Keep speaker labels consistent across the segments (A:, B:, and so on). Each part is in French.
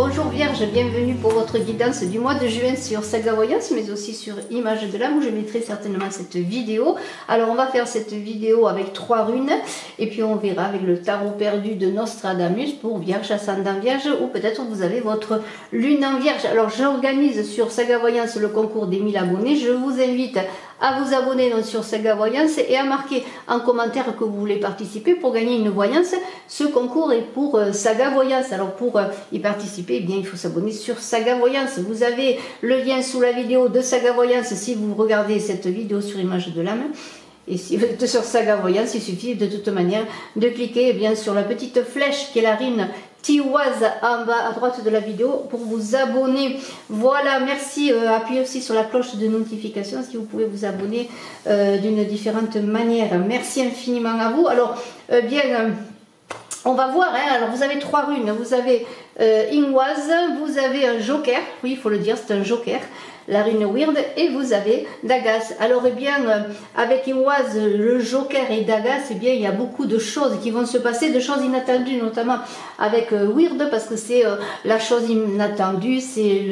A: Bonjour Vierge, bienvenue pour votre guidance du mois de juin sur Saga Voyance, mais aussi sur Image de l'âme où je mettrai certainement cette vidéo. Alors on va faire cette vidéo avec 3 runes et puis on verra avec le tarot perdu de Nostradamus pour Vierge, ascendant Vierge, ou peut-être vous avez votre lune en Vierge. Alors j'organise sur Saga Voyance le concours des 1000 abonnés. Je vous invite à vous abonner donc sur Saga Voyance et à marquer en commentaire que vous voulez participer pour gagner une voyance. Ce concours est pour Saga Voyance. Alors pour y participer, eh bien, il faut s'abonner sur Saga Voyance. Vous avez le lien sous la vidéo de Saga Voyance si vous regardez cette vidéo sur Image de l'âme. Et si vous êtes sur Saga Voyance, il suffit de toute manière de cliquer bien sur la petite flèche qui est la rune Tiwaz en bas à droite de la vidéo pour vous abonner. Voilà, merci. Appuyez aussi sur la cloche de notification si vous pouvez vous abonner d'une différente manière. Merci infiniment à vous. Alors, on va voir, hein. Alors vous avez 3 runes, vous avez Ingwaz, vous avez un joker, oui il faut le dire, c'est un joker, la rune Weird, et vous avez Dagas. Alors eh bien, avec Ingwaz, le joker et Dagas, eh bien il y a beaucoup de choses qui vont se passer, de choses inattendues, notamment avec Weird, parce que c'est la chose inattendue, c'est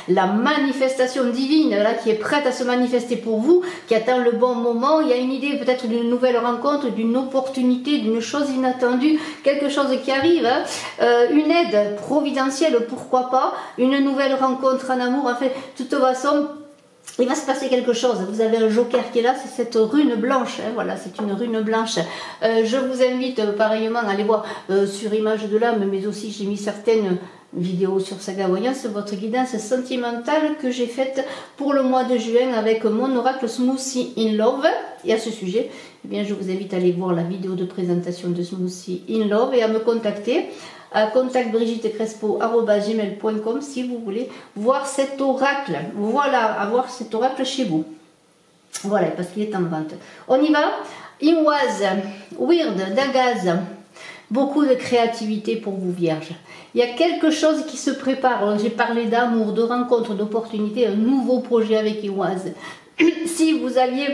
A: la manifestation divine, là, qui est prête à se manifester pour vous, qui attend le bon moment. Il y a une idée peut-être d'une nouvelle rencontre, d'une opportunité, d'une chose inattendue, quelque chose qui arrive, hein. Une aide providentielle, pourquoi pas, une nouvelle rencontre en amour. En fait, de toute façon, il va se passer quelque chose. Vous avez un joker qui est là, c'est cette rune blanche, hein, voilà, c'est une rune blanche. Je vous invite pareillement à aller voir sur Image de l'âme, mais aussi j'ai mis certaines vidéos sur Saga Voyance, votre guidance sentimentale que j'ai faite pour le mois de juin avec mon oracle Smoothie in Love. Et à ce sujet, eh bien, je vous invite à aller voir la vidéo de présentation de Smoothie in Love et à me contacter à contactbrigittecrespo@gmail.com si vous voulez voir cet oracle. Voilà, avoir cet oracle chez vous. Voilà, parce qu'il est en vente. On y va. Ingwaz, Weird, Dagaz. Beaucoup de créativité pour vous, Vierge. Il y a quelque chose qui se prépare. J'ai parlé d'amour, de rencontre, d'opportunité, un nouveau projet avec Ingwaz. Si vous aviez,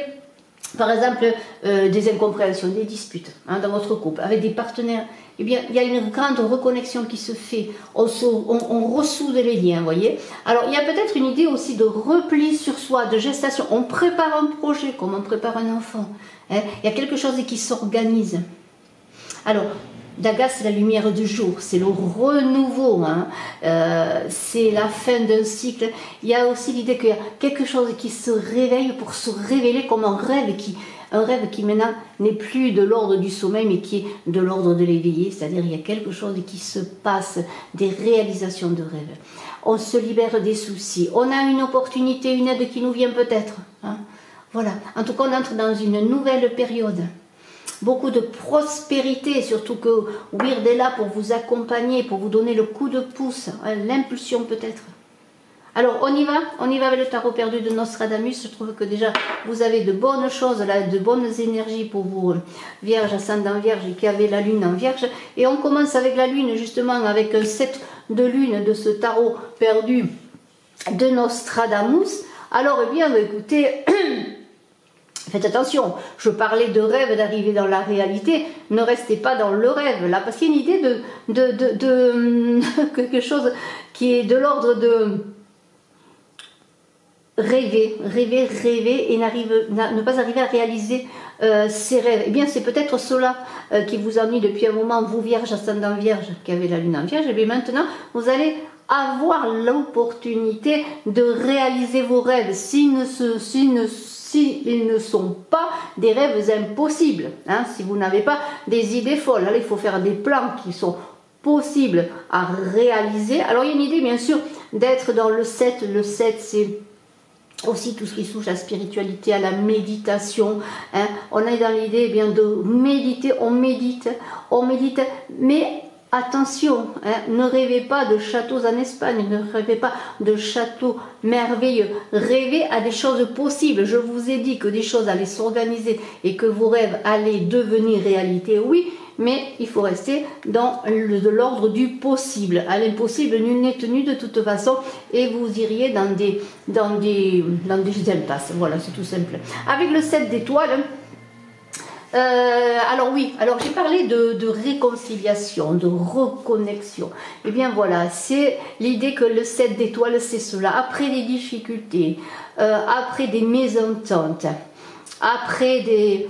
A: par exemple, des incompréhensions, des disputes, hein, dans votre couple, avec des partenaires, eh bien, il y a une grande reconnexion qui se fait. On ressoude les liens, vous voyez. Alors, il y a peut-être une idée aussi de repli sur soi, de gestation. On prépare un projet comme on prépare un enfant, hein. Il y a quelque chose qui s'organise. Alors, Dagas, c'est la lumière du jour, c'est le renouveau, hein. C'est la fin d'un cycle. Il y a aussi l'idée qu'il y a quelque chose qui se réveille pour se révéler comme un rêve qui maintenant n'est plus de l'ordre du sommeil, mais qui est de l'ordre de l'éveillé. C'est-à-dire il y a quelque chose qui se passe, des réalisations de rêves. On se libère des soucis, on a une opportunité, une aide qui nous vient peut-être, hein. Voilà, en tout cas on entre dans une nouvelle période. Beaucoup de prospérité, surtout que Weird est là pour vous accompagner, pour vous donner le coup de pouce, hein, l'impulsion peut-être. Alors on y va avec le tarot perdu de Nostradamus. Je trouve que déjà vous avez de bonnes choses, là, de bonnes énergies pour vous, Vierge, ascendant Vierge, qui avez la lune en Vierge. Et on commence avec la lune, justement, avec un set de lune de ce tarot perdu de Nostradamus. Alors eh bien, écoutez... Faites attention, je parlais de rêve, d'arriver dans la réalité, ne restez pas dans le rêve là, parce qu'il y a une idée de quelque chose qui est de l'ordre de rêver et ne pas arriver à réaliser ses rêves. Eh bien c'est peut-être cela qui vous ennuie depuis un moment, vous Vierge, ascendant Vierge, qui avez la lune en Vierge. Et bien maintenant vous allez avoir l'opportunité de réaliser vos rêves s'ils ne sont pas des rêves impossibles, hein, si vous n'avez pas des idées folles. Là, il faut faire des plans qui sont possibles à réaliser. Alors, il y a une idée, bien sûr, d'être dans le 7. Le 7, c'est aussi tout ce qui touche à la spiritualité, à la méditation, hein. On est dans l'idée, eh bien, de méditer, on médite, mais... Attention, hein, ne rêvez pas de châteaux en Espagne, ne rêvez pas de châteaux merveilleux, rêvez à des choses possibles. Je vous ai dit que des choses allaient s'organiser et que vos rêves allaient devenir réalité, oui, mais il faut rester dans de l'ordre du possible. À l'impossible, nul n'est tenu de toute façon et vous iriez dans des impasses. Voilà, c'est tout simple. Avec le 7 d'étoiles, Alors oui, alors j'ai parlé de réconciliation, de reconnexion. Et bien voilà, c'est l'idée que le 7 d'étoiles, c'est cela. Après des difficultés, après des mésententes, après des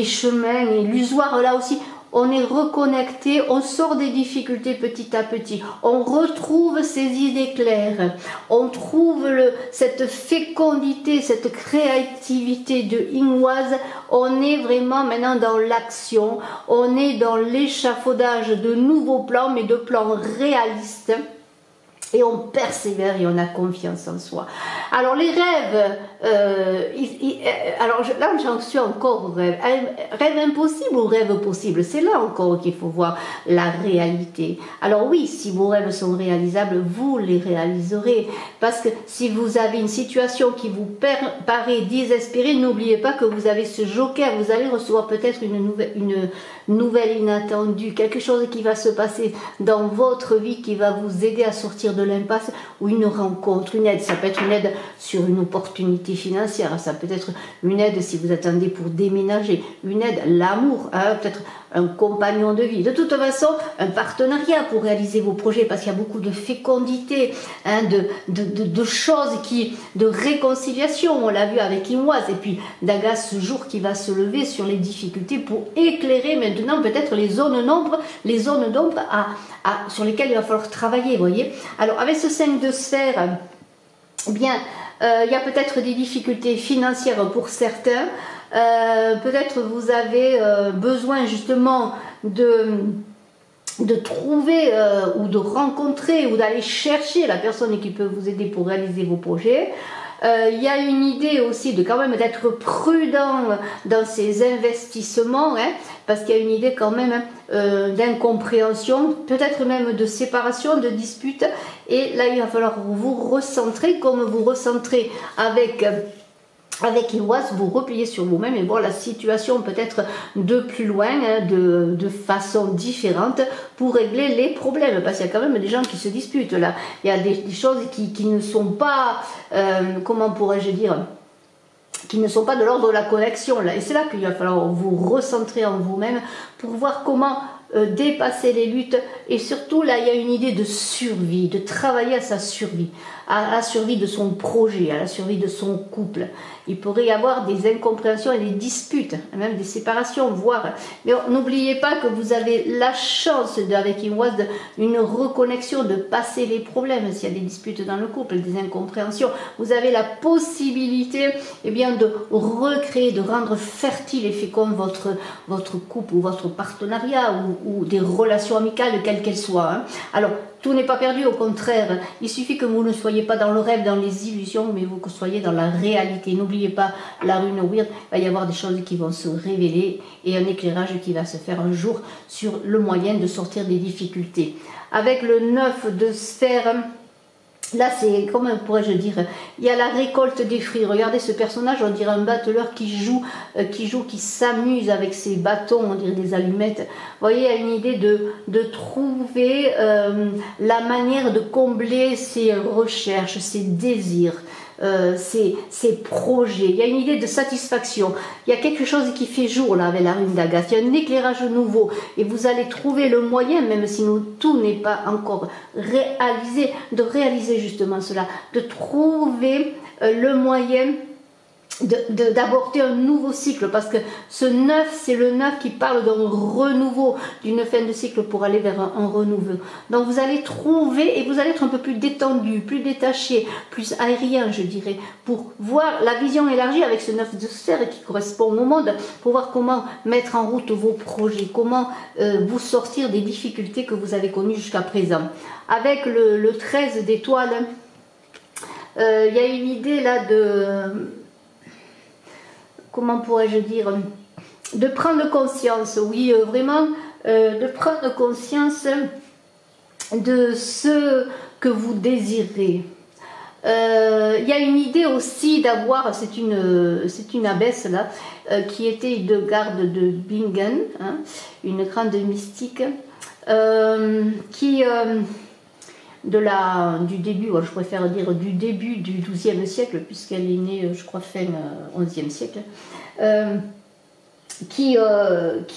A: chemins illusoires, là aussi, on est reconnecté, on sort des difficultés petit à petit, on retrouve ses idées claires, on trouve cette fécondité, cette créativité de Ying-Huaz. On est vraiment maintenant dans l'action, on est dans l'échafaudage de nouveaux plans, mais de plans réalistes. Et on persévère et on a confiance en soi. Alors les rêves, là j'en suis encore au rêve. Rêve impossible ou rêve possible? C'est là encore qu'il faut voir la réalité. Alors oui, si vos rêves sont réalisables, vous les réaliserez. Parce que si vous avez une situation qui vous paraît désespérée, n'oubliez pas que vous avez ce joker. Vous allez recevoir peut-être une nouvelle inattendue, quelque chose qui va se passer dans votre vie qui va vous aider à sortir de l'impasse, ou une rencontre, une aide. Ça peut être une aide sur une opportunité financière, ça peut être une aide si vous attendez pour déménager, une aide, l'amour, hein, peut-être un compagnon de vie. De toute façon, un partenariat pour réaliser vos projets, parce qu'il y a beaucoup de fécondité, hein, de choses de réconciliation, on l'a vu avec Ying-Huaz, et puis Daga, ce jour qui va se lever sur les difficultés pour éclairer maintenant peut-être les zones d'ombre sur lesquelles il va falloir travailler, vous voyez. Alors avec ce 5 de sphère, eh bien, il y a peut-être des difficultés financières pour certains. Peut-être vous avez besoin justement de trouver ou de rencontrer ou d'aller chercher la personne qui peut vous aider pour réaliser vos projets. Il y a une idée aussi de quand même d'être prudent dans ses investissements, hein, parce qu'il y a une idée quand même d'incompréhension, peut-être même de séparation, de dispute. Et là, il va falloir vous recentrer, comme vous recentrez avec Ying-Huaz, vous repliez sur vous-même et voir la situation peut-être de plus loin, hein, de façon différente pour régler les problèmes. Parce qu'il y a quand même des gens qui se disputent là. Il y a des choses qui ne sont pas, comment pourrais-je dire, qui ne sont pas de l'ordre de la connexion là. Et c'est là qu'il va falloir vous recentrer en vous-même pour voir comment dépasser les luttes. Et surtout là, il y a une idée de survie, de travailler à sa survie, à la survie de son projet, à la survie de son couple. Il pourrait y avoir des incompréhensions et des disputes, même des séparations, voire. Mais n'oubliez pas que vous avez la chance, avec Ying-Huaz, une reconnexion, de passer les problèmes. S'il y a des disputes dans le couple, des incompréhensions, vous avez la possibilité, eh bien, de recréer, de rendre fertile et fécond votre couple ou votre partenariat ou des relations amicales, quelles qu'elles soient. Hein. Alors, tout n'est pas perdu, au contraire. Il suffit que vous ne soyez pas dans le rêve, dans les illusions, mais vous que soyez dans la réalité. N'oubliez pas la rune Weird, il va y avoir des choses qui vont se révéler et un éclairage qui va se faire un jour sur le moyen de sortir des difficultés. Avec le 9 de sphère, là c'est, comment pourrais-je dire, il y a la récolte des fruits. Regardez ce personnage, on dirait un battleur qui s'amuse avec ses bâtons, on dirait des allumettes. Vous voyez, il y a une idée de trouver la manière de combler ses recherches, ses désirs, ses projets. Il y a une idée de satisfaction. Il y a quelque chose qui fait jour là avec la rune d'Agathe. Il y a un éclairage nouveau et vous allez trouver le moyen, même si tout n'est pas encore réalisé, de réaliser justement cela, de trouver le moyen d'aborder un nouveau cycle, parce que ce 9, c'est le 9 qui parle d'un renouveau, d'une fin de cycle pour aller vers un renouveau. Donc vous allez trouver et vous allez être un peu plus détendu, plus détaché, plus aérien, je dirais, pour voir la vision élargie avec ce 9 de sphère qui correspond au monde, pour voir comment mettre en route vos projets, comment vous sortir des difficultés que vous avez connues jusqu'à présent. Avec le 13 d'étoiles, il y a une idée là comment pourrais-je dire, de prendre conscience, oui, vraiment, de prendre conscience de ce que vous désirez. Il y a une idée aussi d'avoir, c'est une abbesse là, qui était de garde de Bingen, hein, une grande mystique, qui du début, je préfère dire du début du XIIe siècle, puisqu'elle est née, je crois, fin XIe siècle, qui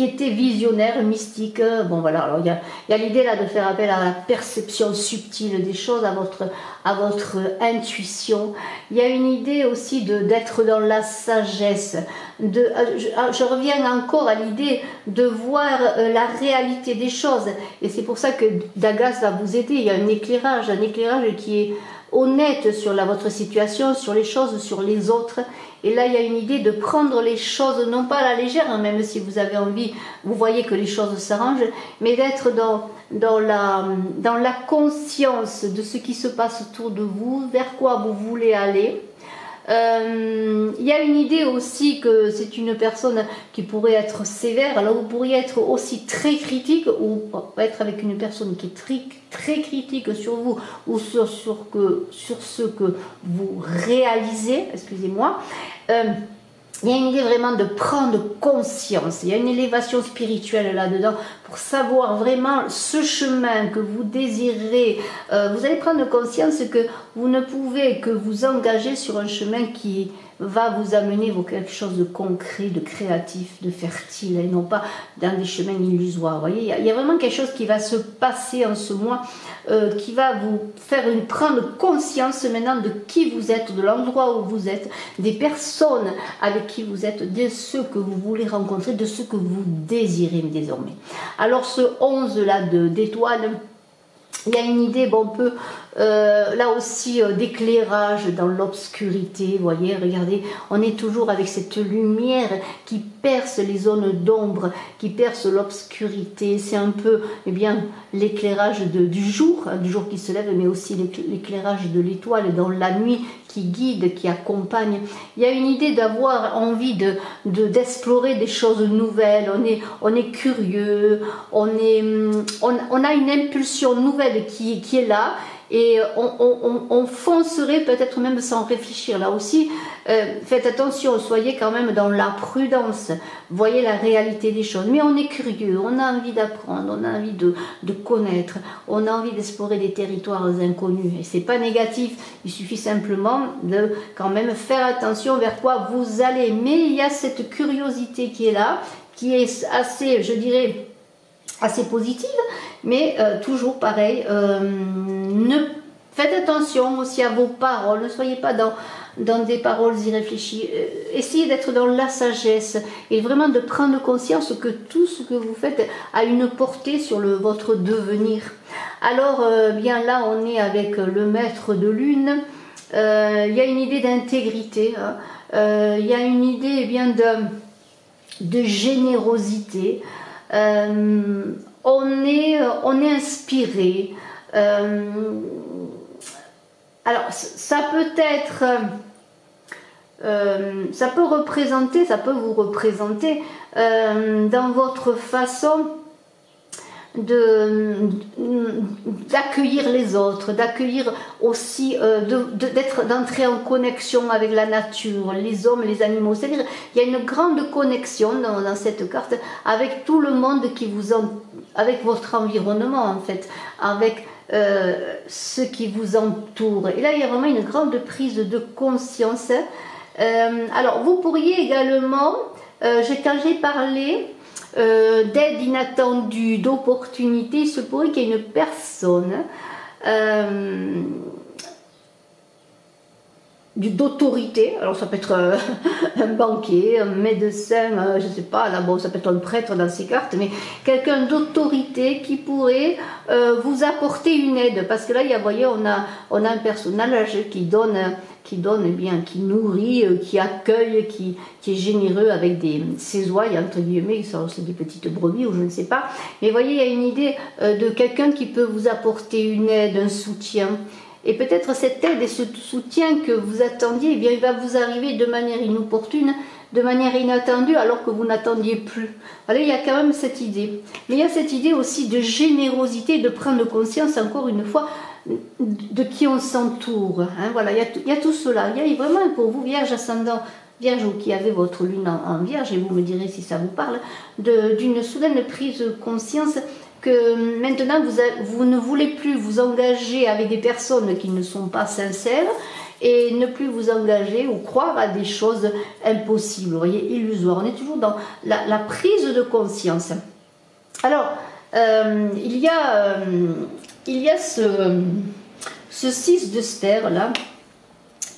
A: était visionnaire, mystique. Bon voilà, alors il y a l'idée là de faire appel à la perception subtile des choses, à votre intuition. Il y a une idée aussi d'être dans la sagesse. Je reviens encore à l'idée de voir la réalité des choses. Et c'est pour ça que Dagas va vous aider. Il y a un éclairage qui est honnête sur votre situation, sur les choses, sur les autres. Et là, il y a une idée de prendre les choses, non pas à la légère, hein, même si vous avez envie, vous voyez que les choses s'arrangent, mais d'être dans la conscience de ce qui se passe autour de vous, vers quoi vous voulez aller. Il y a une idée aussi que c'est une personne qui pourrait être sévère. Alors vous pourriez être aussi très critique, ou être avec une personne qui est très critique sur vous ou sur ce que vous réalisez, excusez-moi. Il y a une idée vraiment de prendre conscience, il y a une élévation spirituelle là-dedans pour savoir vraiment ce chemin que vous désirez. Vous allez prendre conscience que vous ne pouvez que vous engager sur un chemin qui va vous amener vers quelque chose de concret, de créatif, de fertile, et non pas dans des chemins illusoires. Vous voyez, il y a vraiment quelque chose qui va se passer en ce mois, qui va vous faire prendre conscience maintenant de qui vous êtes, de l'endroit où vous êtes, des personnes avec qui vous êtes, de ceux que vous voulez rencontrer, de ce que vous désirez désormais. Alors ce 11 là d'étoiles, il y a une idée, bon, un peu, là aussi, d'éclairage dans l'obscurité. Vous voyez, regardez, on est toujours avec cette lumière qui perce les zones d'ombre, qui perce l'obscurité. C'est un peu, eh bien, l'éclairage du jour, hein, du jour qui se lève, mais aussi l'éclairage de l'étoile dans la nuit qui guide, qui accompagne. Il y a une idée d'avoir envie d'explorer des choses nouvelles. On est curieux, on a une impulsion nouvelle qui est là, et on foncerait peut-être même sans réfléchir. Là aussi, faites attention, soyez quand même dans la prudence, voyez la réalité des choses. Mais on est curieux, on a envie d'apprendre, on a envie de connaître, on a envie d'explorer des territoires inconnus. Et c'est pas négatif, il suffit simplement de quand même faire attention vers quoi vous allez. Mais il y a cette curiosité qui est là, qui est assez, je dirais, assez positive, mais toujours pareil, faites attention aussi à vos paroles, ne soyez pas dans des paroles irréfléchies, essayez d'être dans la sagesse et vraiment de prendre conscience que tout ce que vous faites a une portée sur votre devenir. Alors bien là on est avec le maître de lune, il y a une idée d'intégrité, hein, il y a une idée eh bien de générosité. On est inspiré. Alors, ça peut être, ça peut vous représenter dans votre façon d'accueillir les autres, d'accueillir aussi, d'entrer en connexion avec la nature, les hommes, les animaux. C'est-à-dire, il y a une grande connexion dans cette carte avec tout le monde avec votre environnement en fait, avec ce qui vous entoure. Et là, il y a vraiment une grande prise de conscience. Alors, vous pourriez également, quand j'ai parlé d'aide inattendue, d'opportunité, il se pourrait qu'il y ait une personne d'autorité, alors ça peut être un banquier, un médecin, je ne sais pas, là bon ça peut être un prêtre dans ces cartes, mais quelqu'un d'autorité qui pourrait vous apporter une aide, parce que là, vous voyez, on a un personnage qui donne eh bien, qui nourrit, qui accueille, qui est généreux avec ses ouailles, entre guillemets, c'est des petites brebis ou je ne sais pas, mais vous voyez, il y a une idée de quelqu'un qui peut vous apporter une aide, un soutien. Et peut-être cette aide et ce soutien que vous attendiez, eh bien, il va vous arriver de manière inopportune, de manière inattendue, alors que vous n'attendiez plus. Alors, il y a quand même cette idée. Mais il y a cette idée aussi de générosité, de prendre conscience, encore une fois, de qui on s'entoure. Hein, voilà, il y a tout cela. Il y a vraiment pour vous, Vierge, ascendant Vierge, ou qui avez votre lune en Vierge, et vous me direz si ça vous parle, d'une soudaine prise de conscience que maintenant vous ne voulez plus vous engager avec des personnes qui ne sont pas sincères et ne plus vous engager ou croire à des choses impossibles, vous voyez, illusoires. On est toujours dans la prise de conscience. Alors, il y a ce 6 de Ster là,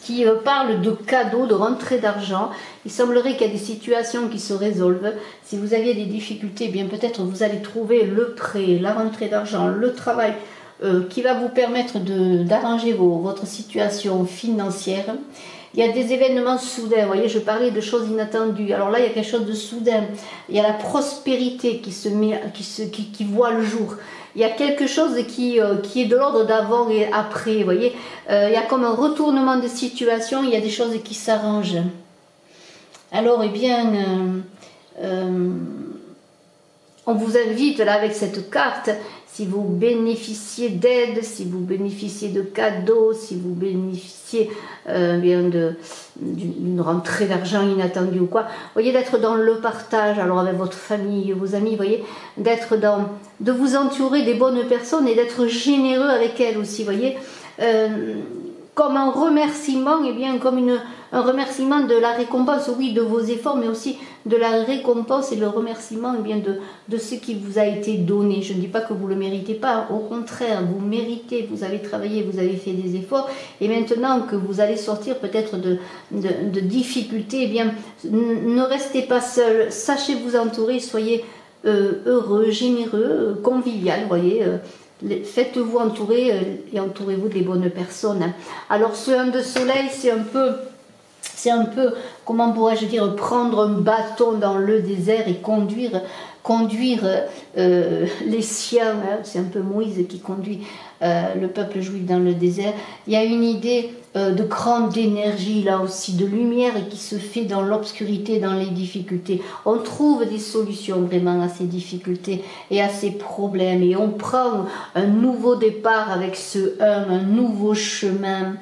A: qui parle de cadeaux, de rentrée d'argent. Il semblerait qu'il y a des situations qui se résolvent. Si vous aviez des difficultés, eh bien peut-être vous allez trouver le prêt, la rentrée d'argent, le travail qui va vous permettre d'arranger votre situation financière. Il y a des événements soudains, vous voyez, je parlais de choses inattendues. Alors là, il y a quelque chose de soudain. Il y a la prospérité qui voit le jour. Il y a quelque chose qui est de l'ordre d'avant et après, vous voyez. Il y a comme un retournement de situation, il y a des choses qui s'arrangent. Alors, eh bien, on vous invite là avec cette carte, si vous bénéficiez d'aide, si vous bénéficiez de cadeaux, si vous bénéficiez d'une rentrée d'argent inattendue ou quoi, vous voyez, d'être dans le partage, alors avec votre famille, vos amis, vous voyez, de vous entourer des bonnes personnes et d'être généreux avec elles aussi, vous voyez, comme un remerciement, eh bien, comme un remerciement de la récompense, oui, de vos efforts, mais aussi de la récompense et le remerciement, eh bien, de ce qui vous a été donné. Je ne dis pas que vous ne le méritez pas, au contraire, vous méritez, vous avez travaillé, vous avez fait des efforts, et maintenant que vous allez sortir peut-être de difficultés, eh bien, ne restez pas seul, sachez vous entourer, soyez heureux, généreux, convivial, vous voyez, faites-vous entourer et entourez-vous des bonnes personnes. Alors ce 1 de soleil, c'est un peu, comment pourrais-je dire, prendre un bâton dans le désert et conduire les siens, hein. C'est un peu Moïse qui conduit le peuple juif dans le désert. Il y a une idée de grande énergie là aussi, de lumière qui se fait dans l'obscurité, dans les difficultés. On trouve des solutions vraiment à ces difficultés et à ces problèmes et on prend un nouveau départ avec ce un nouveau chemin.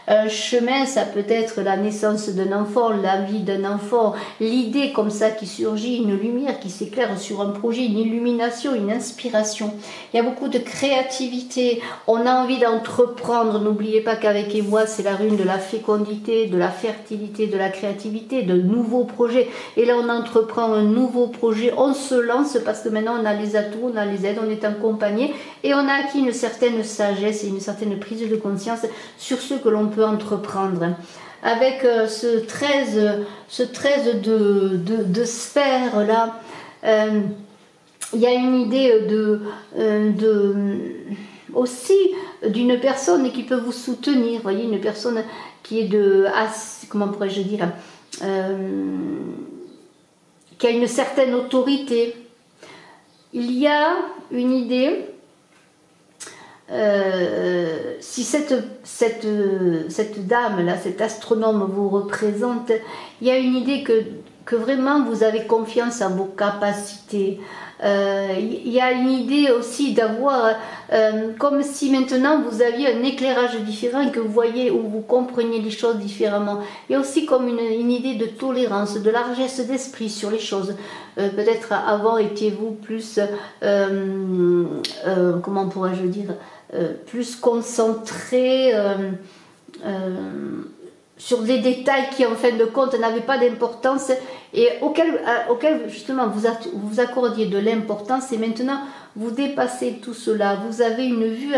A: Un chemin, ça peut être la naissance d'un enfant, la vie d'un enfant, l'idée comme ça qui surgit, une lumière qui s'éclaire sur un projet, une illumination, une inspiration. Il y a beaucoup de créativité, on a envie d'entreprendre. N'oubliez pas qu'avec Émoi, c'est la rune de la fécondité, de la fertilité, de la créativité, de nouveaux projets. Et là, on entreprend un nouveau projet, on se lance parce que maintenant, on a les atouts, on a les aides, on est accompagné et on a acquis une certaine sagesse et une certaine prise de conscience sur ce que l'on peut entreprendre. Avec ce 13 de sphères là, il y a une idée aussi d'une personne qui peut vous soutenir, voyez, une personne qui est comment pourrais-je dire, qui a une certaine autorité. Il y a une idée, si cette dame là, cet astronome vous représente, il y a une idée que vraiment vous avez confiance en vos capacités. Il y a une idée aussi d'avoir comme si maintenant vous aviez un éclairage différent et que vous voyez ou vous compreniez les choses différemment. Il y a aussi comme une idée de tolérance, de largesse d'esprit sur les choses. Peut-être avant étiez-vous plus comment pourrais-je dire, plus concentré sur des détails qui en fin de compte n'avaient pas d'importance et auxquels justement vous accordiez de l'importance, et maintenant vous dépassez tout cela, vous avez une vue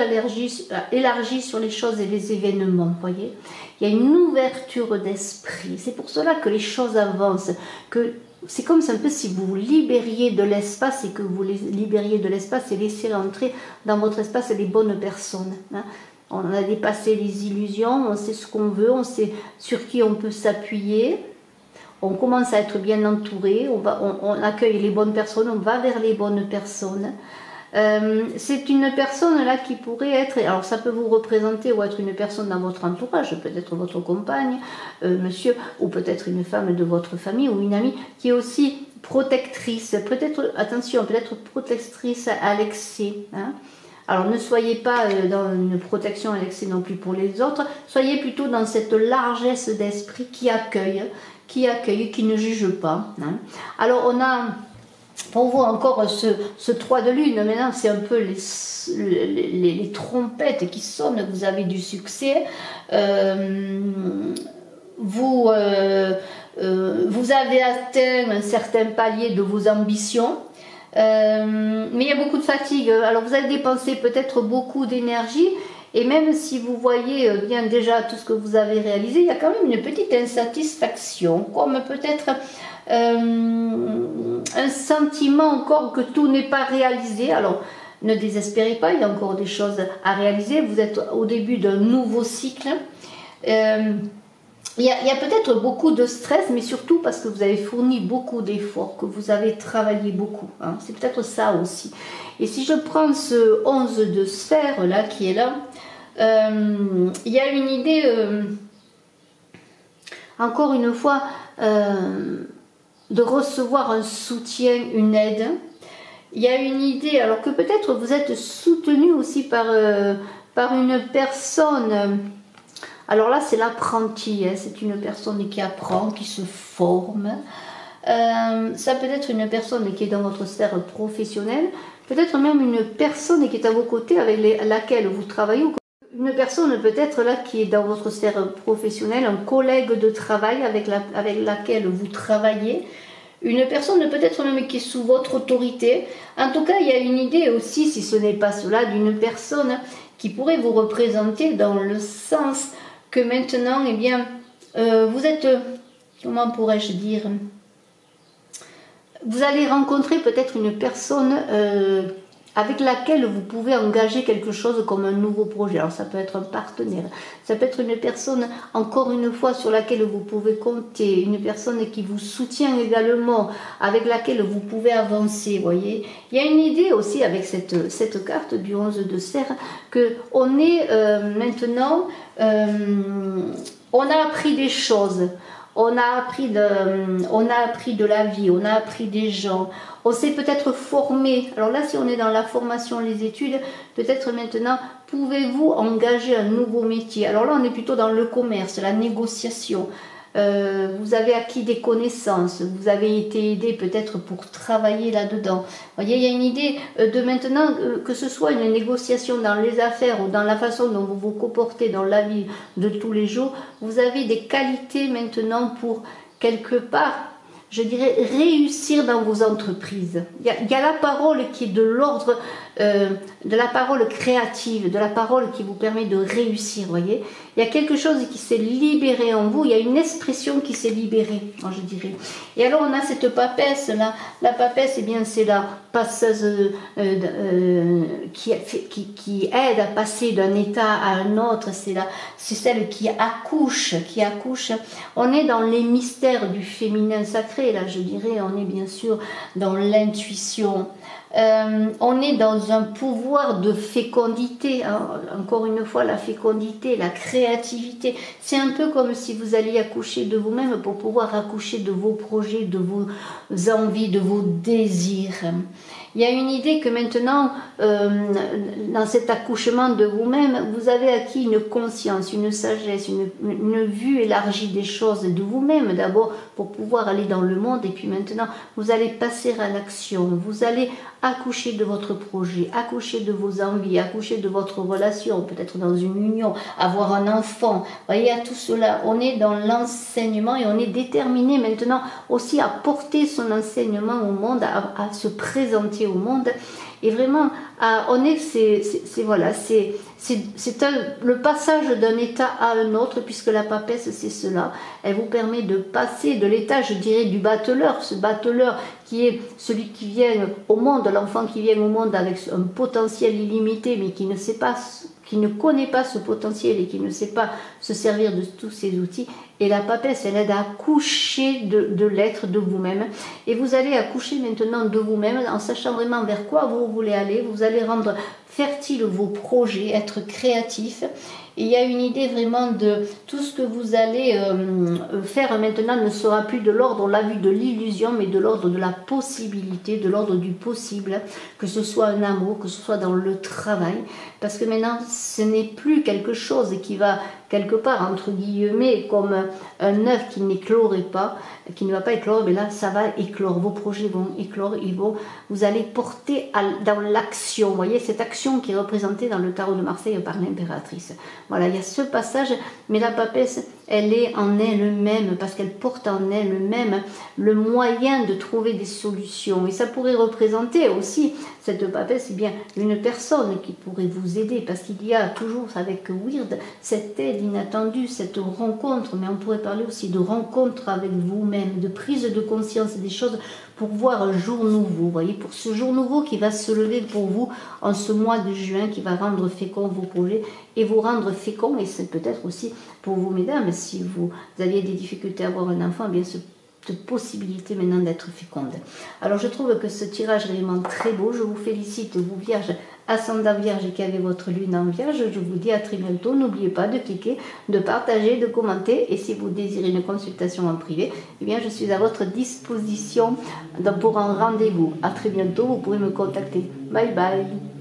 A: élargie sur les choses et les événements, voyez. Il y a une ouverture d'esprit, c'est pour cela que les choses avancent, que c'est comme un peu si vous vous libériez de l'espace et que vous libériez de l'espace et laissez rentrer dans votre espace les bonnes personnes, hein. On a dépassé les illusions, on sait ce qu'on veut, on sait sur qui on peut s'appuyer, on commence à être bien entouré, on accueille les bonnes personnes, on va vers les bonnes personnes. C'est une personne là qui pourrait être, alors ça peut vous représenter ou être une personne dans votre entourage, peut-être votre compagne, monsieur, ou peut-être une femme de votre famille ou une amie qui est aussi protectrice, peut-être, attention, peut-être protectrice à l'excès, hein. Alors ne soyez pas dans une protection à l'excès non plus pour les autres, soyez plutôt dans cette largesse d'esprit qui accueille, qui ne juge pas, hein. Alors on a pour vous encore ce 3 de lune, maintenant c'est un peu les trompettes qui sonnent, vous avez du succès, vous avez atteint un certain palier de vos ambitions, mais il y a beaucoup de fatigue, alors vous allez dépenser peut-être beaucoup d'énergie, et même si vous voyez bien déjà tout ce que vous avez réalisé, il y a quand même une petite insatisfaction, comme peut-être un sentiment encore que tout n'est pas réalisé. Alors ne désespérez pas, il y a encore des choses à réaliser, vous êtes au début d'un nouveau cycle. Il y a peut-être beaucoup de stress, mais surtout parce que vous avez fourni beaucoup d'efforts, que vous avez travaillé beaucoup, hein. C'est peut-être ça aussi. Et si je prends ce 11 de sphère là qui est là, il y a une idée, encore une fois, de recevoir un soutien, une aide. Il y a une idée, alors que peut-être vous êtes soutenu aussi par une personne. Alors là, c'est l'apprenti, hein, c'est une personne qui apprend, qui se forme. Ça peut être une personne qui est dans votre sphère professionnelle, peut-être même une personne qui est à vos côtés avec laquelle vous travaillez, ou une personne peut-être là qui est dans votre sphère professionnelle, un collègue de travail avec laquelle vous travaillez, une personne peut-être même qui est sous votre autorité. En tout cas, il y a une idée aussi, si ce n'est pas cela, d'une personne qui pourrait vous représenter dans le sens que maintenant, eh bien, vous êtes, comment pourrais-je dire, vous allez rencontrer peut-être une personne avec laquelle vous pouvez engager quelque chose comme un nouveau projet. Alors ça peut être un partenaire, ça peut être une personne, encore une fois, sur laquelle vous pouvez compter, une personne qui vous soutient également, avec laquelle vous pouvez avancer, voyez. Il y a une idée aussi avec cette carte du 11 de serre, qu'on est maintenant, on a appris des choses. On a appris de la vie, on a appris des gens, on s'est peut-être formé. Alors là, si on est dans la formation, les études, peut-être maintenant, pouvez-vous engager un nouveau métier. Alors là, on est plutôt dans le commerce, la négociation. Vous avez acquis des connaissances, vous avez été aidé peut-être pour travailler là-dedans. Vous voyez, il y a une idée de maintenant, que ce soit une négociation dans les affaires ou dans la façon dont vous vous comportez dans la vie de tous les jours, vous avez des qualités maintenant pour quelque part, je dirais, réussir dans vos entreprises. Il y a la parole qui est de l'ordre de la parole créative, de la parole qui vous permet de réussir, voyez. Il y a quelque chose qui s'est libéré en vous, il y a une expression qui s'est libérée, je dirais. Et alors on a cette papesse là, la papesse, eh bien c'est la passeuse qui aide à passer d'un état à un autre, c'est celle qui accouche. On est dans les mystères du féminin sacré, là je dirais, on est bien sûr dans l'intuition. On est dans un pouvoir de fécondité, hein. Encore une fois, la fécondité, la créativité, c'est un peu comme si vous alliez accoucher de vous-même pour pouvoir accoucher de vos projets, de vos envies, de vos désirs. Il y a une idée que maintenant, dans cet accouchement de vous-même, vous avez acquis une conscience, une sagesse, une vue élargie des choses de vous-même d'abord pour pouvoir aller dans le monde, et puis maintenant vous allez passer à l'action, vous allez accoucher de votre projet, accoucher de vos envies, accoucher de votre relation, peut-être dans une union, avoir un enfant. Vous voyez, à tout cela, on est dans l'enseignement et on est déterminé maintenant aussi à porter son enseignement au monde, à se présenter au monde. Et vraiment, on est, voilà, c'est le passage d'un état à un autre, puisque la papesse, c'est cela. Elle vous permet de passer de l'état, je dirais, du battleur, ce battleur qui est celui qui vient au monde, l'enfant qui vient au monde avec un potentiel illimité, mais qui ne sait pas, qui ne connaît pas ce potentiel et qui ne sait pas se servir de tous ces outils. Et la papesse, elle aide à accoucher de l'être, de vous-même. Et vous allez accoucher maintenant de vous-même en sachant vraiment vers quoi vous voulez aller. Vous allez rendre fertile vos projets, être créatif. Et il y a une idée vraiment de tout ce que vous allez faire maintenant ne sera plus de l'ordre, on l'a vu, de l'illusion, mais de l'ordre de la possibilité, de l'ordre du possible, que ce soit un amour, que ce soit dans le travail, parce que maintenant ce n'est plus quelque chose qui va quelque part entre guillemets comme un œuf qui n'éclorait pas, qui ne va pas éclore, mais là ça va éclore, vos projets vont éclore, vous allez porter dans l'action, vous voyez cette action qui est représentée dans le tarot de Marseille par l'impératrice. Voilà, il y a ce passage, mais la papesse, elle est en elle-même, parce qu'elle porte en elle-même le moyen de trouver des solutions. Et ça pourrait représenter aussi, cette papesse, c'est bien une personne qui pourrait vous aider, parce qu'il y a toujours avec Weird cette aide inattendue, cette rencontre, mais on pourrait parler aussi de rencontre avec vous-même, de prise de conscience des choses pour voir un jour nouveau, vous voyez, pour ce jour nouveau qui va se lever pour vous en ce mois de juin, qui va rendre fécond vos projets et vous rendre fécond, et c'est peut-être aussi pour vous mesdames, si vous aviez des difficultés à avoir un enfant, eh bien cette possibilité maintenant d'être féconde. Alors je trouve que ce tirage est vraiment très beau, je vous félicite vous vierges, ascendant vierge et qui avez votre lune en vierge, je vous dis à très bientôt, n'oubliez pas de cliquer, de partager, de commenter, et si vous désirez une consultation en privé, eh bien je suis à votre disposition pour un rendez-vous. À très bientôt, vous pouvez me contacter. Bye bye.